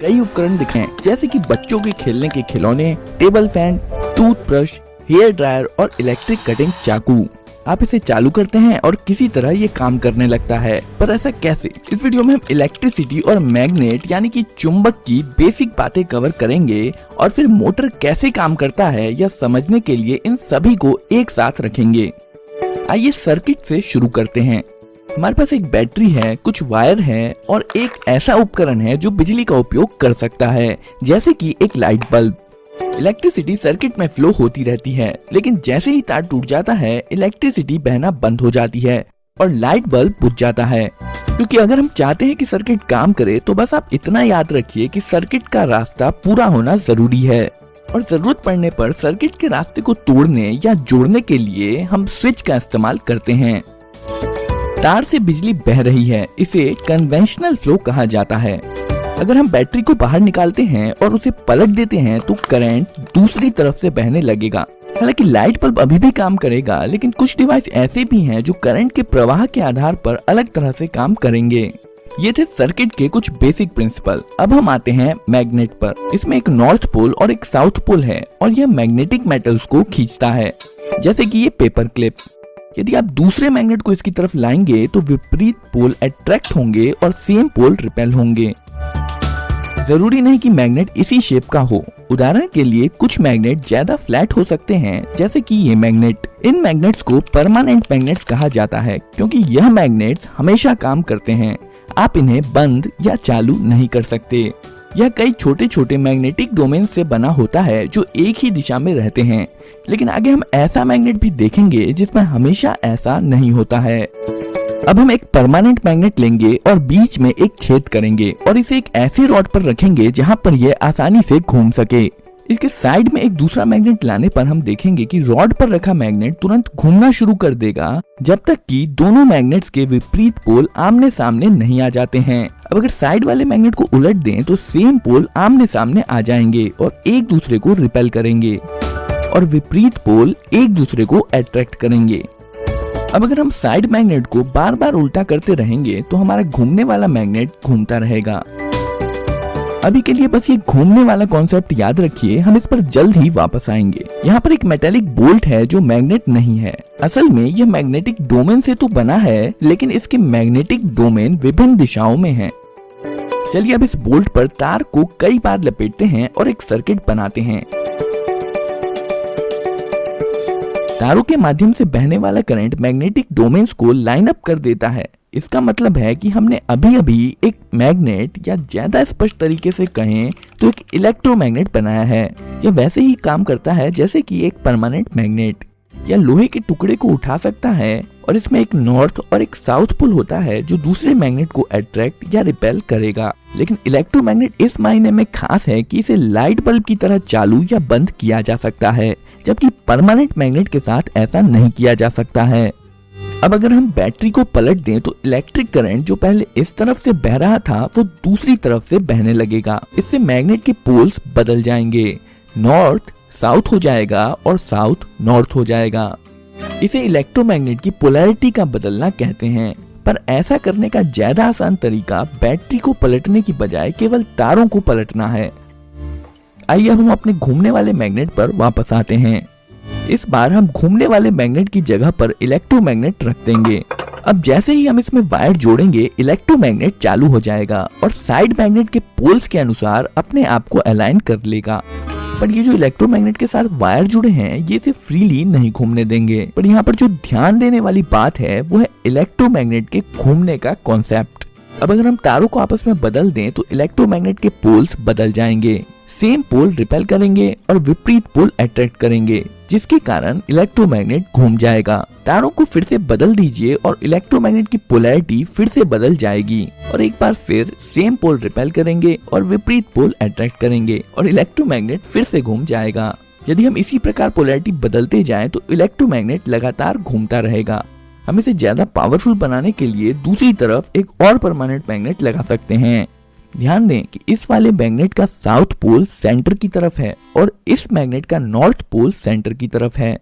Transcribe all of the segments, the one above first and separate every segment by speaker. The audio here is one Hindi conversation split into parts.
Speaker 1: कई उपकरण दिखे हैं, जैसे कि बच्चों के खेलने के खिलौने, table fan, toothbrush, hair dryer और इलेक्ट्रिक कटिंग चाकू। आप इसे चालू करते हैं और किसी तरह ये काम करने लगता है, पर ऐसा कैसे? इस वीडियो में हम इलेक्ट्रिसिटी और मैग्नेट यानी कि चुंबक की बेसिक बातें कवर करेंगे और फिर मोटर कैसे काम करता है यह समझने के लिए इन सभी को एक साथ रखेंगे। आइए सर्किट से शुरू करते हैं। हमारे पास एक बैटरी है, कुछ वायर है और एक ऐसा उपकरण है जो बिजली का उपयोग कर सकता है, जैसे कि एक लाइट बल्ब। इलेक्ट्रिसिटी सर्किट में फ्लो होती रहती है, लेकिन जैसे ही तार टूट जाता है इलेक्ट्रिसिटी बहना बंद हो जाती है और लाइट बल्ब बुझ जाता है। क्योंकि अगर हम चाहते हैं कि सर्किट काम करे तो बस आप इतना याद रखिए कि सर्किट का रास्ता पूरा होना जरूरी है और जरूरत पड़ने पर सर्किट के रास्ते को तोड़ने या जोड़ने के लिए हम स्विच का इस्तेमाल करते हैं। तार से बिजली बह रही है, इसे कन्वेंशनल फ्लो कहा जाता है। अगर हम बैटरी को बाहर निकालते हैं और उसे पलट देते हैं तो करंट दूसरी तरफ से बहने लगेगा। हालांकि लाइट बल्ब अभी भी काम करेगा, लेकिन कुछ डिवाइस ऐसे भी हैं जो करंट के प्रवाह के आधार पर अलग तरह से काम करेंगे। ये थे सर्किट के कुछ बेसिक प्रिंसिपल। अब हम आते हैं मैग्नेट पर। इसमें एक नॉर्थ पोल और एक साउथ पोल है और यह मैग्नेटिक मेटल्स को खींचता है, जैसे कि ये पेपर क्लिप। यदि आप दूसरे मैग्नेट को इसकी तरफ लाएंगे तो विपरीत पोल अट्रैक्ट होंगे और सेम पोल रिपेल होंगे। जरूरी नहीं कि मैग्नेट इसी शेप का हो। उदाहरण के लिए कुछ मैग्नेट ज्यादा फ्लैट हो सकते हैं, जैसे कि ये मैग्नेट। इन मैग्नेट्स को परमानेंट मैग्नेट्स कहा जाता है, क्योंकि यह मैग्नेट्स हमेशा काम करते हैं। आप इन्हें बंद या चालू नहीं कर सकते। यह कई छोटे छोटे मैग्नेटिक डोमेन से बना होता है जो एक ही दिशा में रहते हैं। लेकिन आगे हम ऐसा मैग्नेट भी देखेंगे जिसमें हमेशा ऐसा नहीं होता है। अब हम एक परमानेंट मैग्नेट लेंगे और बीच में एक छेद करेंगे और इसे एक ऐसे रॉड पर रखेंगे जहां पर यह आसानी से घूम सके। इसके साइड में एक दूसरा मैग्नेट लाने पर हम देखेंगे कि रॉड पर रखा मैग्नेट तुरंत घूमना शुरू कर देगा जब तक कि दोनों मैग्नेट्स के विपरीत पोल आमने सामने नहीं आ जाते हैं। अब अगर साइड वाले मैग्नेट को उलट दें तो सेम पोल आमने सामने आ जाएंगे और एक दूसरे को रिपेल करेंगे और विपरीत पोल एक दूसरे को अट्रैक्ट करेंगे। अब अगर हम साइड मैग्नेट को बार बार उल्टा करते रहेंगे तो हमारा घूमने वाला मैग्नेट घूमता रहेगा। अभी के लिए बस ये घूमने वाला कॉन्सेप्ट याद रखिए, हम इस पर जल्द ही वापस आएंगे। यहाँ पर एक मेटेलिक बोल्ट है जो मैग्नेट नहीं है। असल में यह मैग्नेटिक डोमेन से तो बना है, लेकिन इसके मैग्नेटिक डोमेन विभिन्न दिशाओं में है। चलिए अब इस बोल्ट पर तार को कई बार लपेटते हैं और एक सर्किट बनाते हैं। तारों के माध्यम से बहने वाला करंट मैग्नेटिक डोमेन्स को लाइन अप कर देता है। इसका मतलब है कि हमने अभी अभी एक मैग्नेट, या ज्यादा स्पष्ट तरीके से कहें तो एक इलेक्ट्रोमैग्नेट बनाया है। यह वैसे ही काम करता है जैसे कि एक परमानेंट मैग्नेट। यह लोहे के टुकड़े को उठा सकता है और इसमें एक नॉर्थ और एक साउथ पोल होता है जो दूसरे मैग्नेट को अट्रैक्ट या रिपेल करेगा। लेकिन इलेक्ट्रोमैग्नेट इस मायने में खास है कि इसे लाइट बल्ब की तरह चालू या बंद किया जा सकता है, जबकि परमानेंट मैग्नेट के साथ ऐसा नहीं किया जा सकता है। अब अगर हम बैटरी को पलट दें तो इलेक्ट्रिक करंट जो पहले इस तरफ से बह रहा था वो दूसरी तरफ से बहने लगेगा। इससे मैग्नेट के पोल्स बदल जाएंगे, नॉर्थ साउथ हो जाएगा और साउथ नॉर्थ हो जाएगा। इसे इलेक्ट्रोमैग्नेट की पोलैरिटी का बदलना कहते हैं। पर ऐसा करने का ज्यादा आसान तरीका बैटरी को पलटने की बजाय केवल तारों को पलटना है। आइए अब हम अपने घूमने वाले मैग्नेट पर वापस आते हैं। इस बार हम घूमने वाले मैग्नेट की जगह पर इलेक्ट्रोमैग्नेट रख देंगे। अब जैसे ही हम इसमें वायर जोड़ेंगे इलेक्ट्रोमैग्नेट चालू हो जाएगा और साइड मैग्नेट के पोल्स के अनुसार अपने आप को अलाइन कर लेगा। पर ये जो इलेक्ट्रोमैग्नेट के साथ वायर जुड़े हैं ये इसे फ्रीली नहीं घूमने देंगे। पर यहाँ पर जो ध्यान देने वाली बात है वो है इलेक्ट्रोमैग्नेट के घूमने का कॉन्सेप्ट। अब अगर हम तारों को आपस में बदल दें तो इलेक्ट्रोमैग्नेट के पोल्स बदल जाएंगे। सेम पोल रिपेल करेंगे और विपरीत पोल अट्रैक्ट करेंगे, जिसके कारण इलेक्ट्रोमैग्नेट घूम जाएगा। तारों को फिर से बदल दीजिए और इलेक्ट्रोमैग्नेट की पोलैरिटी फिर से बदल जाएगी और एक बार फिर सेम पोल रिपेल करेंगे और विपरीत पोल अट्रैक्ट करेंगे और इलेक्ट्रोमैग्नेट फिर से घूम जाएगा। यदि हम इसी प्रकार पोलैरिटी बदलते जाएं तो इलेक्ट्रोमैग्नेट लगातार घूमता रहेगा। हम इसे ज्यादा पावरफुल बनाने के लिए दूसरी तरफ एक और परमानेंट मैग्नेट लगा सकते हैं। ध्यान दें कि इस वाले मैग्नेट का साउथ पोल सेंटर की तरफ है और इस मैग्नेट का नॉर्थ पोल सेंटर की तरफ है।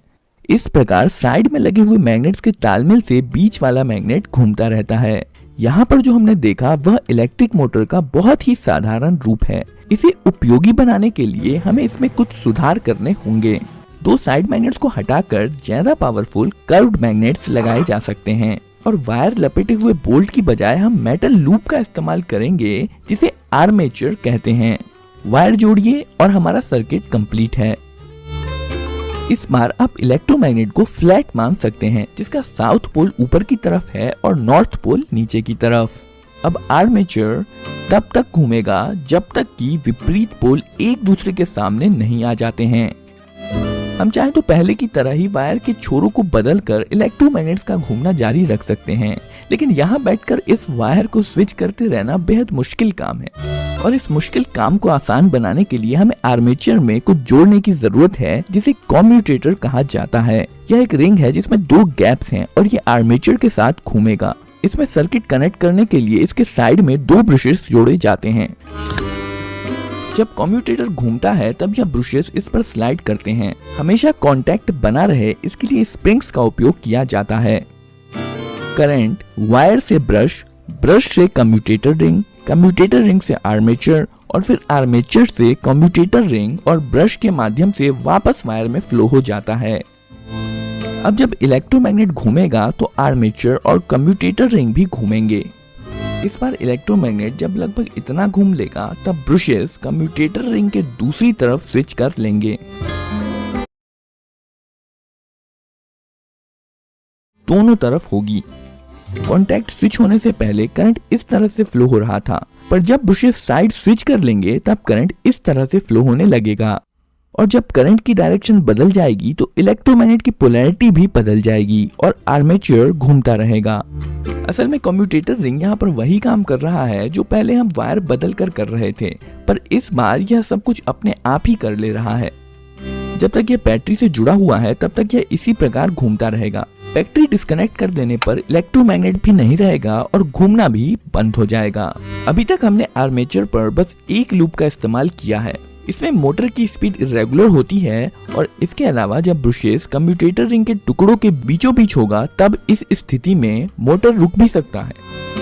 Speaker 1: इस प्रकार साइड में लगे हुए मैग्नेट्स के तालमेल से बीच वाला मैग्नेट घूमता रहता है। यहाँ पर जो हमने देखा वह इलेक्ट्रिक मोटर का बहुत ही साधारण रूप है। इसे उपयोगी बनाने के लिए हमें इसमें कुछ सुधार करने होंगे। दो साइड मैग्नेट्स को हटाकर ज्यादा पावरफुल कर्व्ड मैग्नेट्स लगाए जा सकते हैं और वायर लपेटे हुए बोल्ट की बजाय हम मेटल लूप का इस्तेमाल करेंगे जिसे आर्मेचर कहते हैं। वायर जोड़िए और हमारा सर्किट कंप्लीट है। इस बार आप इलेक्ट्रोमैग्नेट को फ्लैट मान सकते हैं जिसका साउथ पोल ऊपर की तरफ है और नॉर्थ पोल नीचे की तरफ। अब आर्मेचर तब तक घूमेगा जब तक कि विपरीत पोल एक दूसरे के सामने नहीं आ जाते हैं। हम चाहे तो पहले की तरह ही वायर के छोरों को बदलकर इलेक्ट्रोमैग्नेट्स का घूमना जारी रख सकते हैं, लेकिन यहाँ बैठकर इस वायर को स्विच करते रहना बेहद मुश्किल काम है और इस मुश्किल काम को आसान बनाने के लिए हमें आर्मेचर में कुछ जोड़ने की जरूरत है जिसे कम्यूटेटर कहा जाता है। यह एक रिंग है जिसमें दो गैप्स हैं और ये आर्मेचर के साथ घूमेगा। इसमें सर्किट कनेक्ट करने के लिए इसके साइड में दो ब्रशेस जोड़े जाते हैं। जब कम्यूटेटर घूमता है तब यह ब्रशेस इस पर स्लाइड करते हैं। हमेशा कांटेक्ट बना रहे इसके लिए स्प्रिंग्स का उपयोग किया जाता है। करंट वायर से ब्रश, ब्रश से कम्यूटेटर रिंग से आर्मेचर और फिर आर्मेचर से कम्यूटेटर रिंग और ब्रश के माध्यम से वापस वायर में फ्लो हो जाता है। अब जब इलेक्ट्रोमैग्नेट घूमेगा तो आर्मेचर और कम्यूटेटर रिंग भी घूमेंगे। इस बार इलेक्ट्रोमैग्नेट जब लगभग इतना घूम लेगा तब ब्रशेस कम्यूटेटर रिंग के दूसरी तरफ स्विच कर लेंगे। दोनों तरफ होगी। कॉन्टैक्ट स्विच होने से पहले करंट इस तरह से फ्लो हो रहा था, पर जब ब्रशेस साइड स्विच कर लेंगे तब करंट इस तरह से फ्लो होने लगेगा और जब करंट की डायरेक्शन बदल जाएगी तो इलेक्ट्रोमैग्नेट की पोलैरिटी भी बदल जाएगी और आर्मेचर घूमता रहेगा। असल में कम्यूटेटर रिंग यहाँ पर वही काम कर रहा है जो पहले हम वायर बदल कर रहे थे, पर इस बार यह सब कुछ अपने आप ही कर ले रहा है। जब तक यह बैटरी से जुड़ा हुआ है तब तक यह इसी प्रकार घूमता रहेगा। बैटरी डिस्कनेक्ट कर देने पर इलेक्ट्रोमैग्नेट भी नहीं रहेगा और घूमना भी बंद हो जाएगा। अभी तक हमने आर्मेचर पर बस एक लूप का इस्तेमाल किया है। इसमें मोटर की स्पीड इरेगुलर होती है और इसके अलावा जब ब्रशेस कम्यूटेटर रिंग के टुकड़ों के बीचों बीच होगा तब इस स्थिति में मोटर रुक भी सकता है।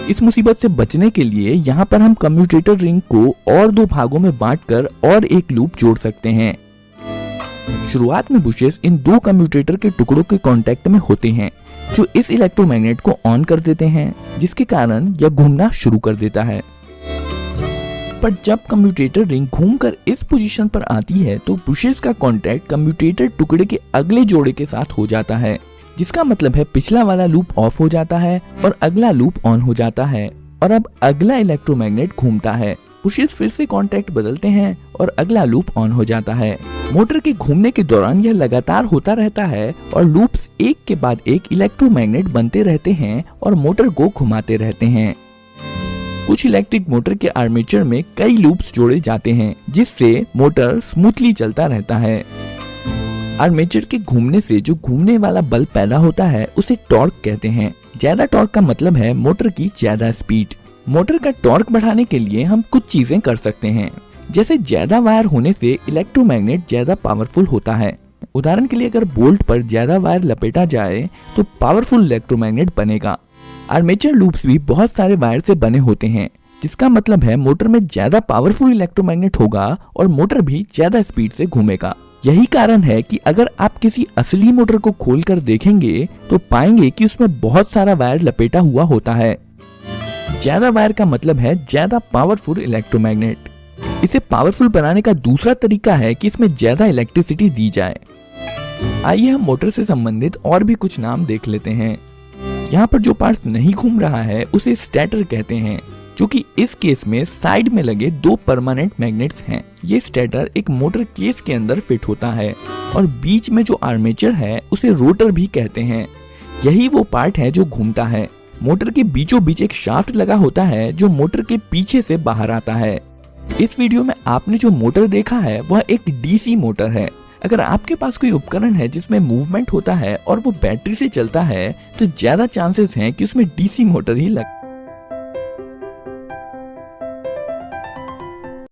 Speaker 1: इस मुसीबत से बचने के लिए यहाँ पर हम कम्यूटेटर रिंग को और दो भागों में बांटकर और एक लूप जोड़ सकते हैं। शुरुआत में ब्रशेस इन दो कम्यूटेटर के टुकड़ों के कांटेक्ट में होते हैं जो इस इलेक्ट्रोमैग्नेट को ऑन कर देते हैं, जिसके कारण यह घूमना शुरू कर देता है। पर जब कम्यूटेटर रिंग घूमकर इस पोजीशन पर आती है तो ब्रशेस का कांटेक्ट कम्यूटेटर टुकड़े के अगले जोड़े के साथ हो जाता है, जिसका मतलब है पिछला वाला लूप ऑफ हो जाता है और अगला लूप ऑन हो जाता है और अब अगला इलेक्ट्रोमैग्नेट घूमता है। ब्रशेस फिर से कांटेक्ट बदलते हैं और अगला लूप ऑन हो जाता है। मोटर के घूमने के दौरान यह लगातार होता रहता है और लूप्स एक के बाद एक इलेक्ट्रोमैग्नेट बनते रहते हैं और मोटर को घुमाते रहते हैं। कुछ इलेक्ट्रिक मोटर के आर्मेचर में कई लूप्स जोड़े जाते हैं जिससे मोटर स्मूथली चलता रहता है। आर्मेचर के घूमने से जो घूमने वाला बल पैदा होता है उसे टॉर्क कहते हैं। ज्यादा टॉर्क का मतलब है मोटर की ज्यादा स्पीड। मोटर का टॉर्क बढ़ाने के लिए हम कुछ चीजें कर सकते हैं, जैसे ज्यादा वायर होने से इलेक्ट्रोमैग्नेट ज्यादा पावरफुल होता है। उदाहरण के लिए अगर बोल्ट पर ज्यादा वायर लपेटा जाए तो पावरफुल इलेक्ट्रोमैग्नेट बनेगा। आर्मेचर लूप्स भी बहुत सारे वायर से बने होते हैं, जिसका मतलब है मोटर में ज्यादा पावरफुल इलेक्ट्रोमैग्नेट होगा और मोटर भी ज्यादा स्पीड से घूमेगा। यही कारण है कि अगर आप किसी असली मोटर को खोलकर देखेंगे तो पाएंगे कि उसमें बहुत सारा वायर लपेटा हुआ होता है। ज्यादा वायर का मतलब है ज्यादा पावरफुल इलेक्ट्रोमैग्नेट। इसे पावरफुल बनाने का दूसरा तरीका है कि इसमें ज्यादा इलेक्ट्रिसिटी दी जाए। आइए हम मोटर से संबंधित और भी कुछ नाम देख लेते हैं। यहाँ पर जो पार्ट्स नहीं घूम रहा है उसे स्टेटर कहते हैं, जो कि इस केस में साइड में लगे दो परमानेंट मैग्नेट्स हैं। ये स्टेटर एक मोटर केस के अंदर फिट होता है और बीच में जो आर्मेचर है उसे रोटर भी कहते हैं। यही वो पार्ट है जो घूमता है। मोटर के बीचों बीच एक शाफ्ट लगा होता है जो मोटर के पीछे से बाहर आता है। इस वीडियो में आपने जो मोटर देखा है वह एक डीसी मोटर है। अगर आपके पास कोई उपकरण है जिसमें मूवमेंट होता है और वो बैटरी से चलता है तो ज्यादा चांसेस हैं कि उसमें डीसी मोटर ही लगे।